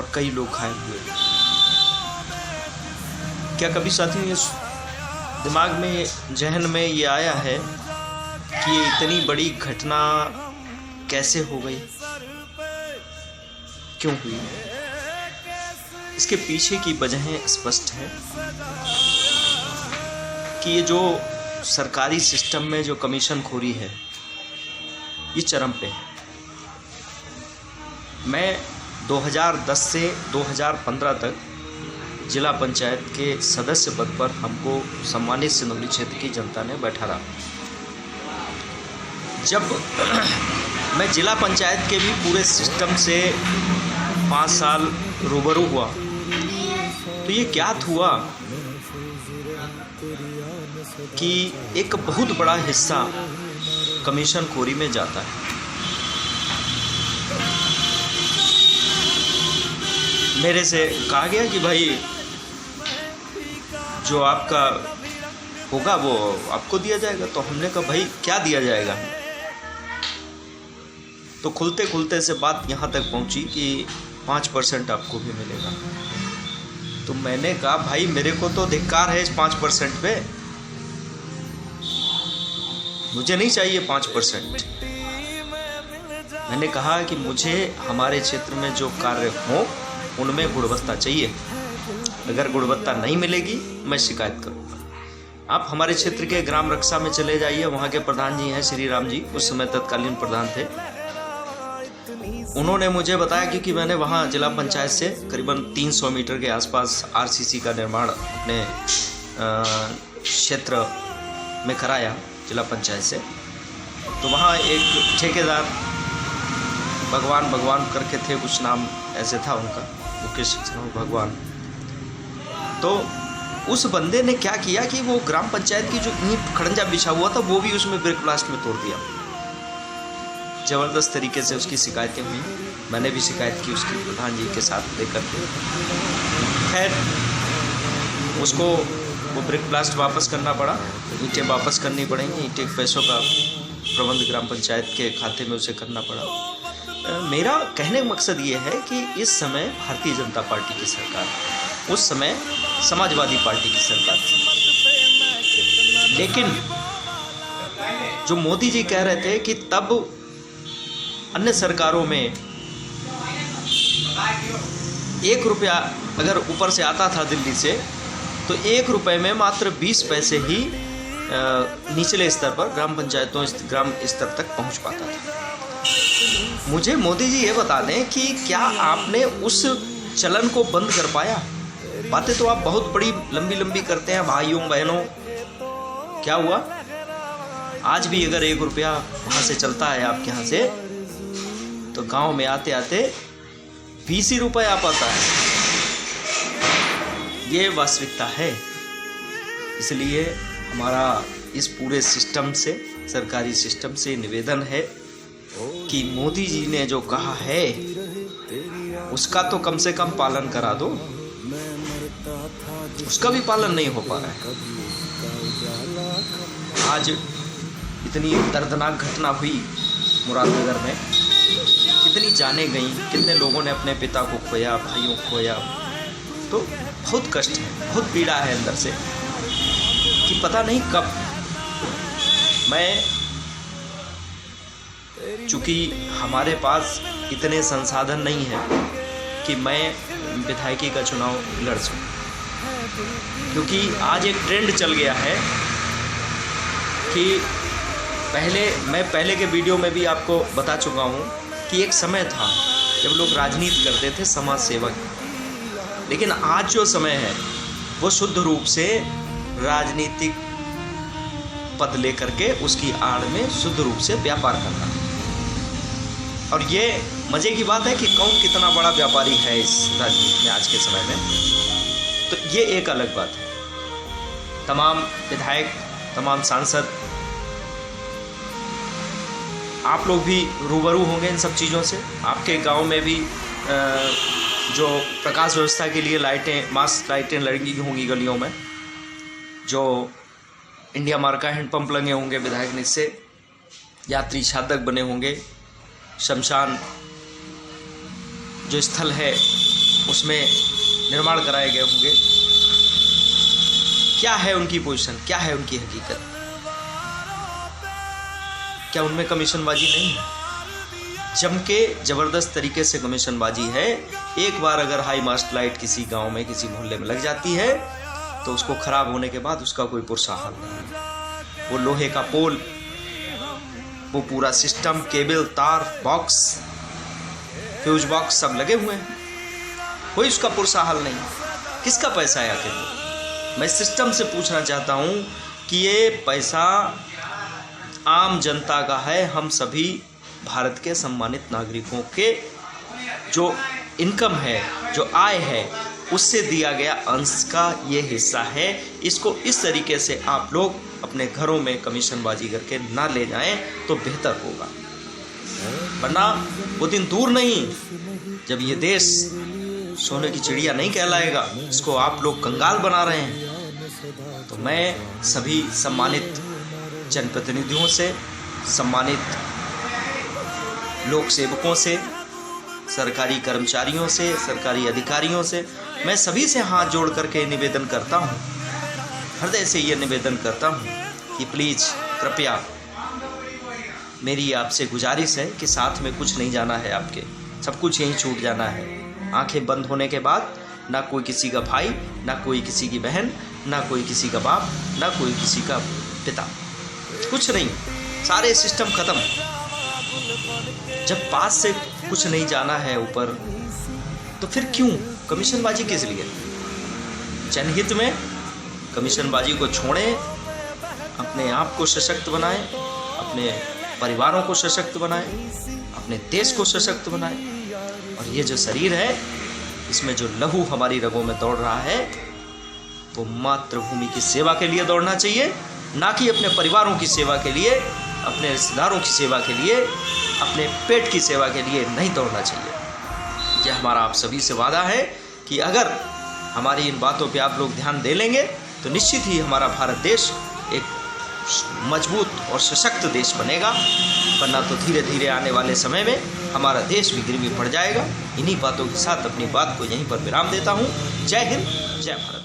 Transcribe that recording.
और कई लोग घायल हुए। क्या कभी साथियों ये दिमाग में, जहन में ये आया है कि ये इतनी बड़ी घटना कैसे हो गई, क्यों हुई? इसके पीछे की वजहें स्पष्ट है कि ये जो सरकारी सिस्टम में जो कमीशन खोरी है ये चरम पे है। मैं 2010 से 2015 तक जिला पंचायत के सदस्य पद पर हमको सम्मानित सिंदौली क्षेत्र की जनता ने बैठा रहा। जब मैं जिला पंचायत के भी पूरे सिस्टम से 5 साल रूबरू हुआ तो ये ज्ञात हुआ कि एक बहुत बड़ा हिस्सा कमीशन खोरी में जाता है। मेरे से कहा गया कि भाई जो आपका होगा वो आपको दिया जाएगा। तो हमने कहा भाई क्या दिया जाएगा? तो खुलते खुलते से बात यहाँ तक पहुँची कि 5% आपको भी मिलेगा। तो मैंने कहा भाई मेरे को तो धिक्कार है इस 5% पे, मुझे नहीं चाहिए 5%। मैंने कहा कि मुझे हमारे क्षेत्र में जो कार्य हों उनमें गुणवत्ता चाहिए, अगर गुणवत्ता नहीं मिलेगी मैं शिकायत करूँगा। आप हमारे क्षेत्र के ग्राम रक्षा में चले जाइए, वहाँ के प्रधान जी हैं श्री राम जी, उस समय तत्कालीन प्रधान थे। उन्होंने मुझे बताया क्योंकि मैंने वहाँ जिला पंचायत से करीबन 300 मीटर के आसपास आरसीसी का निर्माण अपने क्षेत्र में कराया जिला पंचायत से। तो वहाँ एक ठेकेदार भगवान करके थे, कुछ नाम ऐसे था उनका, मुख्य शिक्षक भगवान। तो उस बंदे ने क्या किया कि वो ग्राम पंचायत की जो ईंट खड़ंजा बिछा हुआ था वो भी उसमें ब्रेक ब्लास्ट में तोड़ दिया। ज़बरदस्त तरीके से उसकी शिकायतें हुई, मैंने भी शिकायत की उसकी प्रधान जी के साथ लेकर के। खैर उसको वो ब्रेक ब्लास्ट वापस करना पड़ा, ईंटें वापस करनी पड़ेंगी, ईंटें के पैसों का प्रबंध ग्राम पंचायत के खाते में उसे करना पड़ा। मेरा कहने का मकसद ये है कि इस समय भारतीय जनता पार्टी की सरकार, उस समय समाजवादी पार्टी की सरकार थी। लेकिन जो मोदी जी कह रहे थे कि तब अन्य सरकारों में 1 रुपया अगर ऊपर से आता था दिल्ली से तो 1 रुपये में मात्र 20 पैसे ही निचले स्तर पर ग्राम पंचायतों ग्राम स्तर तक पहुंच पाता था। मुझे मोदी जी ये बता दें कि क्या आपने उस चलन को बंद कर पाया? बातें तो आप बहुत बड़ी लंबी करते हैं भाइयों बहनों, क्या हुआ? आज भी अगर 1 रुपया वहाँ से चलता है आपके यहाँ से तो गांव में आते आते 20 ही रुपये आ पाता है। ये वास्तविकता है। इसलिए हमारा इस पूरे सिस्टम से, सरकारी सिस्टम से निवेदन है कि मोदी जी ने जो कहा है उसका तो कम से कम पालन करा दो। उसका भी पालन नहीं हो पा रहा है। आज इतनी दर्दनाक घटना हुई मुरादनगर में, कितनी जानें गईं, कितने लोगों ने अपने पिता को खोया, भाइयों को खोया। तो बहुत कष्ट है, बहुत पीड़ा है अंदर से कि पता नहीं कब। मैं चूँकि हमारे पास इतने संसाधन नहीं हैं कि मैं विधायकी का चुनाव लड़ सकूं, क्योंकि आज एक ट्रेंड चल गया है कि पहले के वीडियो में भी आपको बता चुका हूँ कि एक समय था जब लोग राजनीति करते थे समाज सेवक, लेकिन आज जो समय है वो शुद्ध रूप से राजनीतिक पद लेकर के उसकी आड़ में शुद्ध रूप से व्यापार करना। और ये मज़े की बात है कि कौन कितना बड़ा व्यापारी है इस राजनीति में आज के समय में, तो ये एक अलग बात है। तमाम विधायक, तमाम सांसद, आप लोग भी रूबरू होंगे इन सब चीज़ों से। आपके गांव में भी जो प्रकाश व्यवस्था के लिए लाइटें, मास लाइटें लगी होंगी गलियों में, जो इंडिया मार्का हैंडपंप लगे होंगे विधायक निधि से, यात्री छादक बने होंगे, शमशान जो स्थल है उसमें निर्माण कराए गए होंगे। क्या है उनकी पोजीशन, क्या है उनकी हकीकत? क्या उनमें कमीशनबाजी नहीं है? जम के ज़बरदस्त तरीके से कमीशनबाजी है। एक बार अगर हाई मास्ट लाइट किसी गांव में, किसी मोहल्ले में लग जाती है तो उसको खराब होने के बाद उसका कोई पुरसा हाल नहीं। वो लोहे का पोल, वो पूरा सिस्टम, केबल, तार, बॉक्स, फ्यूज बॉक्स सब लगे हुए हैं, कोई उसका पुरसा हाल नहीं। किसका पैसा है आखिर वो? मैं सिस्टम से पूछना चाहता हूँ कि ये पैसा आम जनता का है, हम सभी भारत के सम्मानित नागरिकों के जो इनकम है, जो आय है, उससे दिया गया अंश का ये हिस्सा है। इसको इस तरीके से आप लोग अपने घरों में कमीशनबाजी करके ना ले जाएं तो बेहतर होगा, वरना वो दिन दूर नहीं जब ये देश सोने की चिड़िया नहीं कहलाएगा। इसको आप लोग कंगाल बना रहे हैं। तो मैं सभी सम्मानित जनप्रतिनिधियों से, सम्मानित लोक सेवकों से, सरकारी कर्मचारियों से, सरकारी अधिकारियों से, मैं सभी से हाथ जोड़ करके निवेदन करता हूँ, हृदय से ये निवेदन करता हूँ कि प्लीज़ कृपया मेरी आपसे गुजारिश है कि साथ में कुछ नहीं जाना है आपके, सब कुछ यहीं छूट जाना है। आंखें बंद होने के बाद ना कोई किसी का भाई, ना कोई किसी की बहन, ना कोई किसी का बाप, ना कोई किसी का पिता, कुछ नहीं, सारे सिस्टम खत्म। जब पास से कुछ नहीं जाना है ऊपर, तो फिर क्यों कमीशनबाजी किस लिए? जनहित में कमीशनबाजी को छोड़ें, अपने आप को सशक्त बनाएं, अपने परिवारों को सशक्त बनाएं, अपने देश को सशक्त बनाएं। और ये जो शरीर है, इसमें जो लहू हमारी रगों में दौड़ रहा है, वो मातृभूमि की सेवा के लिए दौड़ना चाहिए, ना कि अपने परिवारों की सेवा के लिए, अपने रिश्तेदारों की सेवा के लिए, अपने पेट की सेवा के लिए नहीं दौड़ना चाहिए। यह हमारा आप सभी से वादा है कि अगर हमारी इन बातों पे आप लोग ध्यान दे लेंगे तो निश्चित ही हमारा भारत देश एक मजबूत और सशक्त देश बनेगा, वरना तो धीरे धीरे आने वाले समय में हमारा देश भी गिरवी पड़ जाएगा। इन्हीं बातों के साथ अपनी बात को यहीं पर विराम देता हूँ। जय हिंद, जय भारत।